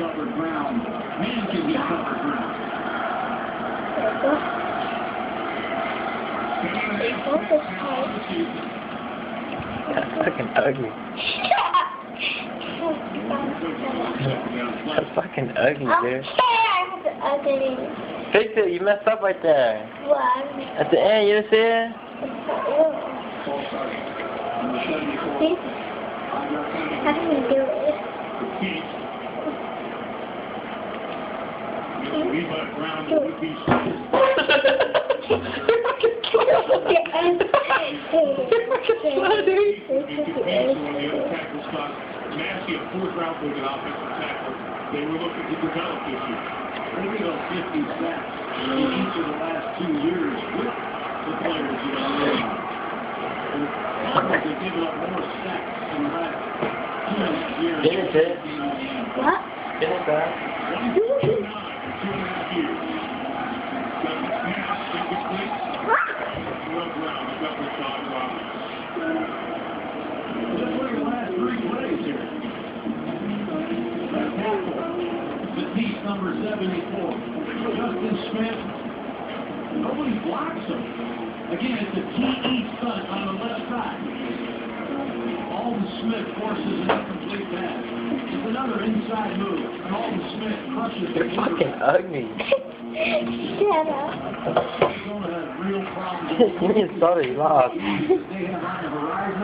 covered ground. Man can get covered ground. That's fucking ugly. That's fucking ugly, dude. Ugly. Fix it, you messed up right there. What? At the end, you see it? See? How do you do it? Massey, a fourth-round pick at offensive tackle. They were looking to develop this year. They did 50 sacks in each of the last 2 years with the players you know. They gave up more sacks in the last 2.5 years. Finish it. What? Finish that. 1.29 in 2.5 years. Doesn't pass, incomplete. Rub around the double shot Roberts. Just look at the last 3 plays here. The piece number 74. Justin Smith. Nobody blocks him. Again, it's a TE stunt on the left side. Alden Smith forces an incomplete pass. It's another inside move. And Alden Smith crushes the You're fucking ugly. Shut up. He's going to have real problems. Sorry, you lost. They have on the horizon.